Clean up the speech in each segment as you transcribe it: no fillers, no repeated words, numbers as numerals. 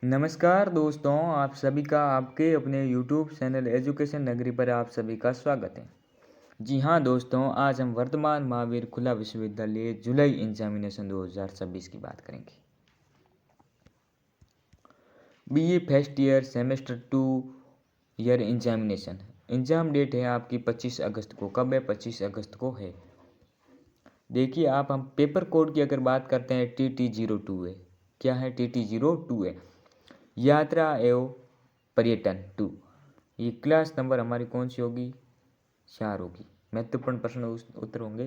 नमस्कार दोस्तों, आप सभी का आपके अपने यूट्यूब चैनल एजुकेशन नगरी पर आप सभी का स्वागत है। जी हाँ दोस्तों, आज हम वर्तमान महावीर खुला विश्वविद्यालय जुलाई एग्जामिनेशन 2026 की बात करेंगे। BA first year semester 2 year examination. Exam date है आपकी 25 अगस्त को। कब है? 25 अगस्त को है। देखिए आप, हम पेपर कोड की अगर बात करते हैं, TT02 है। क्या है? TT02 है, यात्रा एवं पर्यटन 2। ये क्लास नंबर हमारी कौन सी होगी? 4 होगी। महत्वपूर्ण प्रश्न उत्तर होंगे।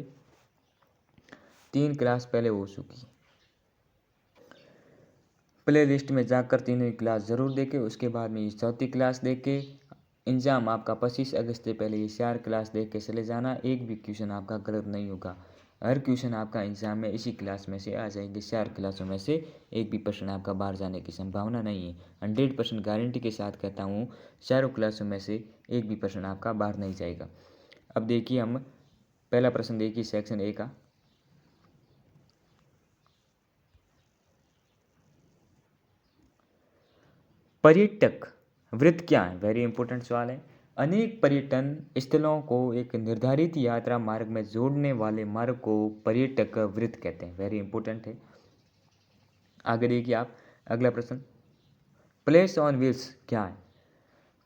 3 क्लास पहले हो चुकी। प्ले लिस्ट में जाकर तीनों क्लास ज़रूर देखें, उसके बाद में ये चौथी क्लास देखे। एग्ज़ाम आपका 25 अगस्त से पहले ये 4 क्लास देख के चले जाना। एक भी क्वेश्चन आपका गलत नहीं होगा। हर क्वेश्चन आपका एग्ज़ाम में इसी क्लास में से आ जाएंगे। 4 क्लासों में से एक भी प्रश्न आपका बाहर जाने की संभावना नहीं है। 100% गारंटी के साथ कहता हूँ, चारों क्लासों में से एक भी प्रश्न आपका बाहर नहीं जाएगा। अब देखिए, हम पहला प्रश्न देखिए सेक्शन ए का। पर्यटक वृत्त क्या है? वेरी इंपॉर्टेंट सवाल है। अनेक पर्यटन स्थलों को एक निर्धारित यात्रा मार्ग में जोड़ने वाले मार्ग को पर्यटक वृत्त कहते हैं। वेरी इंपॉर्टेंट है। आगे देखिए आप, अगला प्रश्न, प्लेस ऑन व्हील्स क्या है?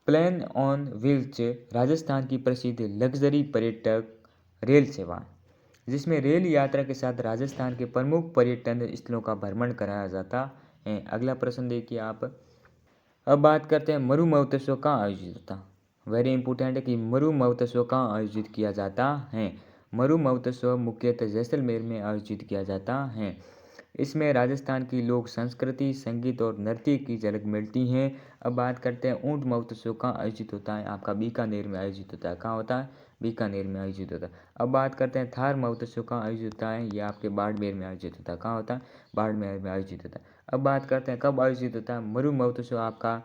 प्लेन ऑन व्हील्स राजस्थान की प्रसिद्ध लग्जरी पर्यटक रेल सेवा है, जिसमें रेल यात्रा के साथ राजस्थान के प्रमुख पर्यटन स्थलों का भ्रमण कराया जाता है। अगला प्रश्न देखिए आप। अब बात करते हैं, मरु महोत्सव कहाँ आयोजित होता है? वेरी इंपॉर्टेंट है कि मरु महोत्सव कहाँ आयोजित किया जाता है। मरु महोत्सव मुख्यतः जैसलमेर में आयोजित किया जाता है। इसमें राजस्थान की लोक संस्कृति, संगीत और नृत्य की झलक मिलती है। अब बात करते हैं, ऊंट महोत्सव कहाँ आयोजित होता है? आपका बीकानेर में आयोजित होता है। कहाँ होता है? बीकानेर में आयोजित होता है। अब बात करते हैं, थार महोत्सव कहाँ आयोजित होता है? ये आपके बाड़मेर में आयोजित होता है। कहाँ होता है? बाड़मेर में आयोजित होता है। अब बात करते हैं, कब आयोजित होता है? मरु महोत्सव आपका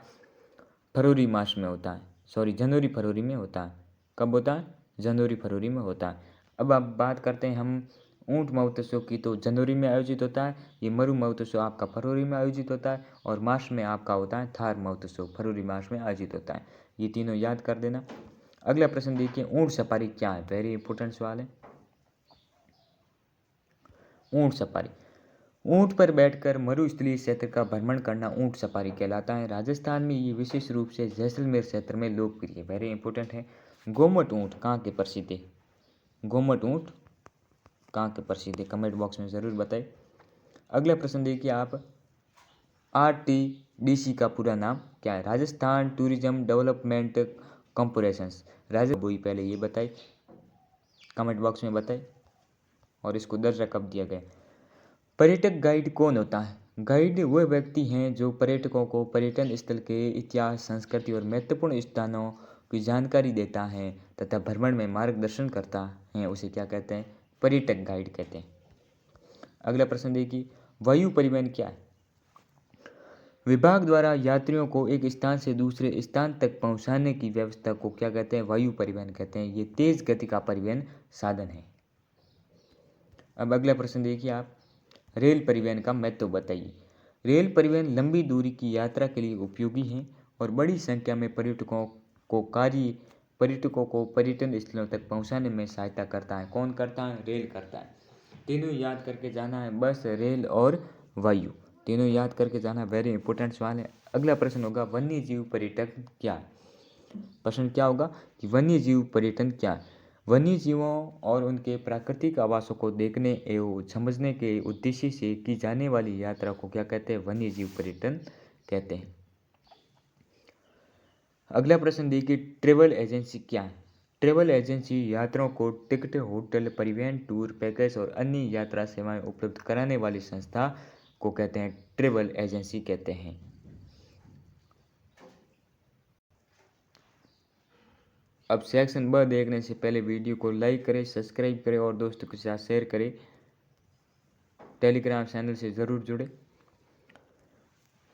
फरवरी मास में होता है, जनवरी फरवरी में होता है। कब होता है? जनवरी फरवरी में होता है। अब आप बात करते हैं हम ऊंट महोत्सव की, तो जनवरी में आयोजित होता है। ये मरु महोत्सव आपका फरवरी में आयोजित होता है। और मार्च में आपका होता है थार महोत्सव, फरवरी मार्च में आयोजित होता है। ये तीनों याद कर देना। अगला प्रश्न देखिए, ऊंट सफारी क्या है? वेरी इंपॉर्टेंट सवाल है। ऊंट सफारी, ऊंट पर बैठकर मरुस्थलीय क्षेत्र का भ्रमण करना ऊंट सफारी कहलाता है। राजस्थान में ये विशेष रूप से जैसलमेर क्षेत्र में लोकप्रिय है। वेरी इंपॉर्टेंट है। गोमट ऊंट कहाँ के प्रसिद्ध है? गोमट ऊंट कहाँ के प्रसिद्ध है? कमेंट बॉक्स में ज़रूर बताएं। अगला प्रश्न देखिए आप, RTDC का पूरा नाम क्या है? Rajasthan tourism development corporation. वही पहले ये बताए, कमेंट बॉक्स में बताए। और इसको दर्जा कब दिया गया? पर्यटक गाइड कौन होता है? गाइड वह व्यक्ति हैं जो पर्यटकों को पर्यटन स्थल के इतिहास, संस्कृति और महत्वपूर्ण स्थानों की जानकारी देता है तथा भ्रमण में मार्गदर्शन करता है। उसे क्या कहते हैं? पर्यटक गाइड कहते हैं। अगला प्रश्न देखिए, वायु परिवहन क्या है? विभाग द्वारा यात्रियों को एक स्थान से दूसरे स्थान तक पहुंचाने की व्यवस्था को क्या कहते हैं? वायु परिवहन कहते हैं। ये तेज गति का परिवहन साधन है। अब अगला प्रश्न देखिए आप, रेल परिवहन का महत्व बताइए। रेल परिवहन लंबी दूरी की यात्रा के लिए उपयोगी है और बड़ी संख्या में पर्यटकों को पर्यटन स्थलों तक पहुंचाने में सहायता करता है। कौन करता है? रेल करता है। तीनों याद करके जाना है, बस रेल और वायु तीनों याद करके जाना। वेरी इंपॉर्टेंट सवाल है। अगला प्रश्न होगा, वन्य जीव पर्यटन क्या है? प्रश्न क्या होगा कि वन्य जीव पर्यटन क्या है? वन्य जीवों और उनके प्राकृतिक आवासों को देखने एवं समझने के उद्देश्य से की जाने वाली यात्रा को क्या कहते हैं? वन्य जीव पर्यटन कहते हैं। अगला प्रश्न देखिए, ट्रेवल एजेंसी क्या है? ट्रेवल एजेंसी यात्रियों को टिकट, होटल, परिवहन, टूर पैकेज और अन्य यात्रा सेवाएं उपलब्ध कराने वाली संस्था को कहते हैं ट्रेवल एजेंसी कहते हैं। अब सेक्शन ब देखने से पहले वीडियो को लाइक करें, सब्सक्राइब करें और दोस्तों के साथ शेयर करें। टेलीग्राम चैनल से ज़रूर जुड़े,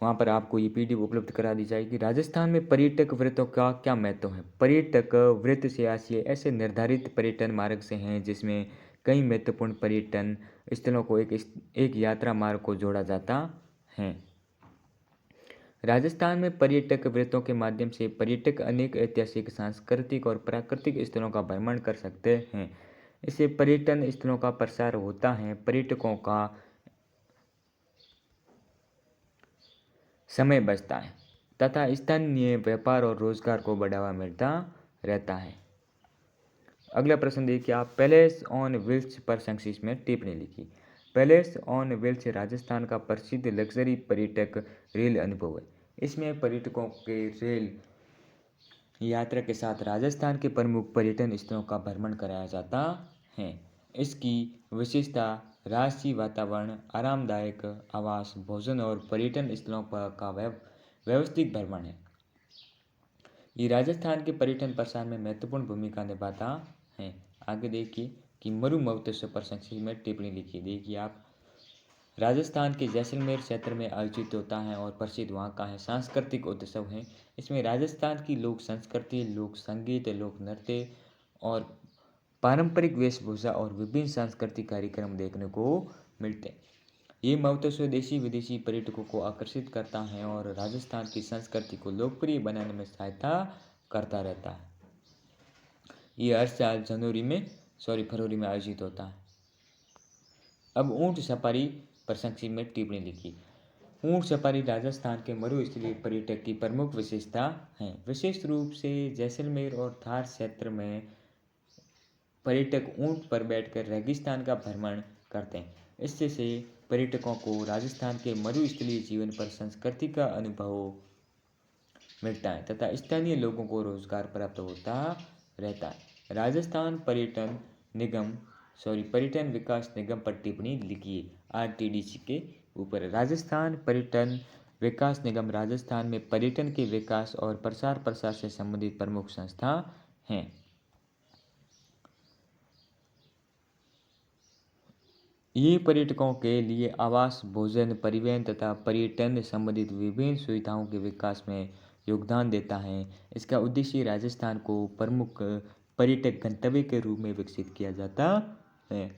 वहाँ पर आपको ये PDF उपलब्ध करा दी जाएगी। राजस्थान में पर्यटक वृत्तों का क्या महत्व है? पर्यटक वृत्त से आशय ऐसे निर्धारित पर्यटन मार्ग से हैं जिसमें कई महत्वपूर्ण पर्यटन स्थलों को एक यात्रा मार्ग को जोड़ा जाता है। राजस्थान में पर्यटक वृत्तों के माध्यम से पर्यटक अनेक ऐतिहासिक, सांस्कृतिक और प्राकृतिक स्थलों का भ्रमण कर सकते हैं। इससे पर्यटन स्थलों का प्रसार होता है, पर्यटकों का समय बचता है तथा स्थानीय व्यापार और रोजगार को बढ़ावा मिलता रहता है। अगला प्रश्न देखिए आप, पैलेस ऑन व्हील्स पर संक्षिप्त में टिप्पणी लिखिए। पैलेस ऑन व्हील्स राजस्थान का प्रसिद्ध लग्जरी पर्यटक रेल अनुभव है। इसमें पर्यटकों के रेल यात्रा के साथ राजस्थान के प्रमुख पर्यटन स्थलों का भ्रमण कराया जाता है। इसकी विशेषता राजसी वातावरण, आरामदायक आवास, भोजन और पर्यटन स्थलों पर का व्यवस्थित भ्रमण है। ये राजस्थान के पर्यटन प्रसार में महत्वपूर्ण भूमिका निभाता है। आगे देखिए कि मरु महोत्सव पर संक्षिप्त में टिप्पणी लिखिए। देखिए आप, राजस्थान के जैसलमेर क्षेत्र में आयोजित होता है और प्रसिद्ध वहाँ का है सांस्कृतिक उत्सव है। इसमें राजस्थान की लोक संस्कृति, लोक संगीत, लोक नृत्य और पारंपरिक वेशभूषा और विभिन्न सांस्कृतिक कार्यक्रम देखने को मिलते हैं। ये महोत्सव देशी विदेशी पर्यटकों को आकर्षित करता है और राजस्थान की संस्कृति को लोकप्रिय बनाने में सहायता करता रहता है। ये हर साल फरवरी में आयोजित होता है। अब ऊंट सफारी पर संक्षिप्त में टिप्पणी लिखी। ऊंट सफारी राजस्थान के मरुस्थलीय पर्यटक की प्रमुख विशेषता है। विशेष रूप से जैसलमेर और थार क्षेत्र में पर्यटक ऊंट पर बैठकर रेगिस्तान का भ्रमण करते हैं। इससे से पर्यटकों को राजस्थान के मरुस्थलीय जीवन पर संस्कृति का अनुभव मिलता है तथा स्थानीय लोगों को रोजगार प्राप्त होता रहता है। राजस्थान पर्यटन विकास निगम पर टिप्पणी लिखिए। आरटीडीसी के ऊपर राजस्थान पर्यटन विकास निगम राजस्थान में पर्यटन के विकास और प्रसार से संबंधित प्रमुख संस्था है। ये पर्यटकों के लिए आवास, भोजन, परिवहन तथा पर्यटन संबंधित विभिन्न सुविधाओं के विकास में योगदान देता है। इसका उद्देश्य राजस्थान को प्रमुख पर्यटक गंतव्य के रूप में विकसित किया जाता है।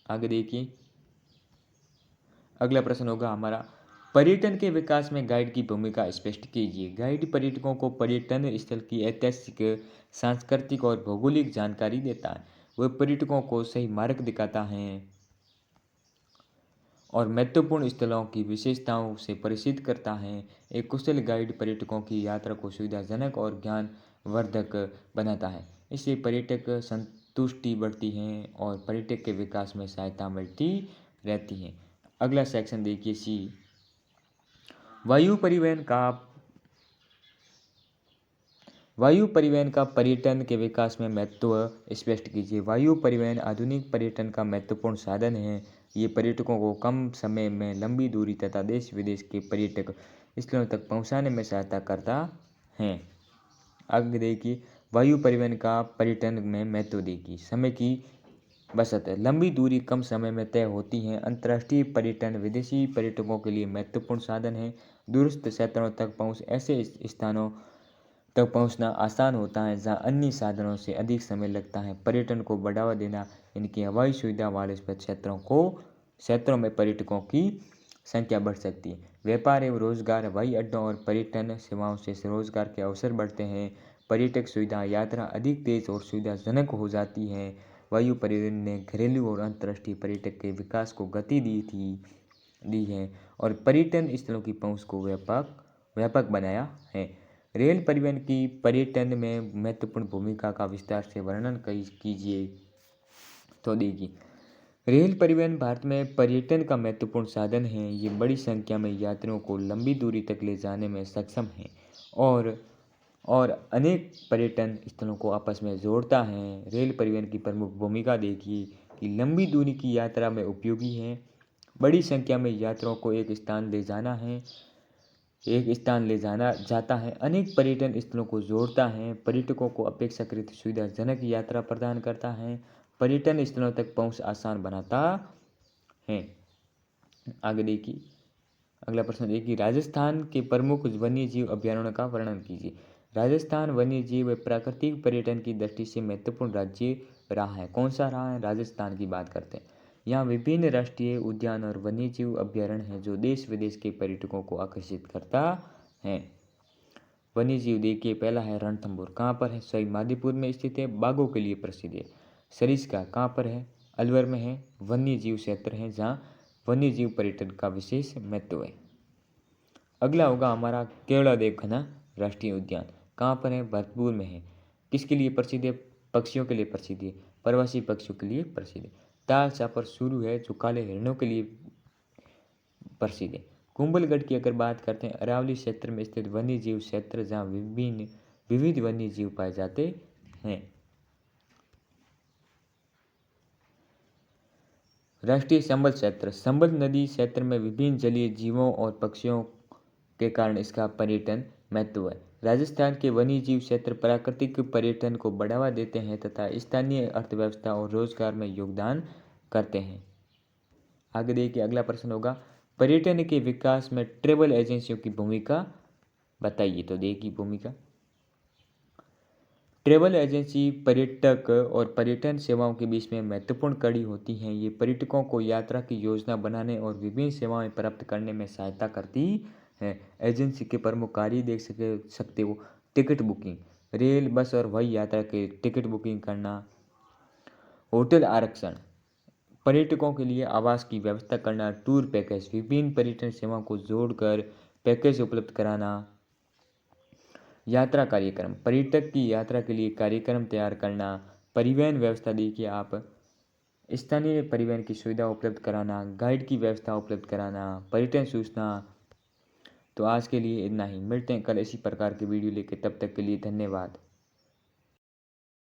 आगे देखिए, अगला प्रश्न होगा हमारा, पर्यटन के विकास में गाइड की भूमिका स्पष्ट कीजिए। गाइड पर्यटकों को पर्यटन स्थल की ऐतिहासिक, सांस्कृतिक और भौगोलिक जानकारी देता है। वह पर्यटकों को सही मार्ग दिखाता है और महत्वपूर्ण स्थलों की विशेषताओं से परिचित करता है। एक कुशल गाइड पर्यटकों की यात्रा को सुविधाजनक और ज्ञानवर्धक बनाता है। इससे पर्यटक संतुष्टि बढ़ती है और पर्यटक के विकास में सहायता मिलती रहती है। अगला सेक्शन देखिए सी, वायु परिवहन का पर्यटन के विकास में महत्व स्पष्ट कीजिए। वायु परिवहन आधुनिक पर्यटन का महत्वपूर्ण साधन है। ये पर्यटकों को कम समय में लंबी दूरी तथा देश विदेश के पर्यटक स्थलों तक पहुंचाने में सहायता करता है। आगे देखिए, वायु परिवहन का पर्यटन में महत्व देखिए। समय की बचत है, लंबी दूरी कम समय में तय होती है। अंतर्राष्ट्रीय पर्यटन विदेशी पर्यटकों के लिए महत्वपूर्ण साधन है। दूरस्थ क्षेत्रों तक पहुँच, ऐसे स्थानों तक पहुंचना आसान होता है जहां अन्य साधनों से अधिक समय लगता है। पर्यटन को बढ़ावा देना, इनकी हवाई सुविधा वाले क्षेत्रों में पर्यटकों की संख्या बढ़ सकती है। व्यापार एवं रोजगार, हवाई अड्डों और पर्यटन सेवाओं से रोजगार के अवसर बढ़ते हैं। पर्यटक सुविधा, यात्रा अधिक तेज और सुविधाजनक हो जाती है। वायु परिवहन ने घरेलू और अंतर्राष्ट्रीय पर्यटक के विकास को गति दी है और पर्यटन स्थलों की पहुंच को व्यापक बनाया है। रेल परिवहन की पर्यटन में महत्वपूर्ण भूमिका का विस्तार से वर्णन कीजिए। तो देखिए, रेल परिवहन भारत में पर्यटन का महत्वपूर्ण साधन है। ये बड़ी संख्या में यात्रियों को लंबी दूरी तक ले जाने में सक्षम है और अनेक पर्यटन स्थलों को आपस में जोड़ता है। रेल परिवहन की प्रमुख भूमिका देखिए कि लंबी दूरी की यात्रा में उपयोगी है, बड़ी संख्या में यात्रियों को एक स्थान ले जाना जाता है, अनेक पर्यटन स्थलों को जोड़ता है, पर्यटकों को अपेक्षाकृत सुविधाजनक यात्रा प्रदान करता है, पर्यटन स्थलों तक पहुंच आसान बनाता है। आगे देखिए, अगला प्रश्न देखिए, राजस्थान के प्रमुख वन्यजीव अभयारण्यों का वर्णन कीजिए। राजस्थान वन्यजीव प्राकृतिक पर्यटन की दृष्टि से महत्वपूर्ण राज्य रहा है। कौन सा रहा है? राजस्थान की बात करते हैं। यहाँ विभिन्न राष्ट्रीय उद्यान और वन्यजीव अभ्यारण्य हैं जो देश विदेश के पर्यटकों को आकर्षित करता है। वन्यजीव देखिए, पहला है रणथंभौर, कहाँ पर है? सॉरी, मादीपुर में स्थित है, बाघों के लिए प्रसिद्ध है। सरिस्का कहाँ पर है? अलवर में है। वन्यजीव क्षेत्र है जहाँ वन्यजीव पर्यटन का विशेष महत्व है। अगला होगा हमारा केवड़ादेव घना राष्ट्रीय उद्यान, कहाँ पर है? भरतपुर में है। किसके लिए प्रसिद्ध है? पक्षियों के लिए प्रसिद्ध है, प्रवासी पक्षियों के लिए प्रसिद्ध है। ताल चापर सुरु है जो काले हिरणों के लिए प्रसिद्ध है। कुंभलगढ़ की अगर बात करते हैं, अरावली क्षेत्र में स्थित वन्य जीव क्षेत्र जहाँ विविध वन्य जीव पाए जाते हैं। राष्ट्रीय संबल क्षेत्र, संबल नदी क्षेत्र में विभिन्न जलीय जीवों और पक्षियों के कारण इसका पर्यटन महत्व है। राजस्थान के वन्य जीव क्षेत्र प्राकृतिक पर्यटन को बढ़ावा देते हैं तथा स्थानीय अर्थव्यवस्था और रोजगार में योगदान करते हैं। आगे देखिए, अगला प्रश्न होगा, पर्यटन के विकास में ट्रैवल एजेंसियों की भूमिका बताइए। तो देखिए भूमिका, ट्रैवल एजेंसी पर्यटक और पर्यटन सेवाओं के बीच में महत्वपूर्ण कड़ी होती हैं। ये पर्यटकों को यात्रा की योजना बनाने और विभिन्न सेवाएं प्राप्त करने में सहायता करती है। एजेंसी के प्रमुख कार्य देख सकते हो, टिकट बुकिंग, रेल, बस और हवाई यात्रा के टिकट बुकिंग करना, होटल आरक्षण, पर्यटकों के लिए आवास की व्यवस्था करना, टूर पैकेज, विभिन्न पर्यटन सेवाओं को जोड़कर पैकेज उपलब्ध कराना, यात्रा कार्यक्रम, पर्यटक की यात्रा के लिए कार्यक्रम तैयार करना, परिवहन व्यवस्था देखिए आप, स्थानीय परिवहन की सुविधा उपलब्ध कराना, गाइड की व्यवस्था उपलब्ध कराना, पर्यटन सूचना। तो आज के लिए इतना ही, मिलते हैं कल इसी प्रकार के वीडियो लेके, तब तक के लिए धन्यवाद।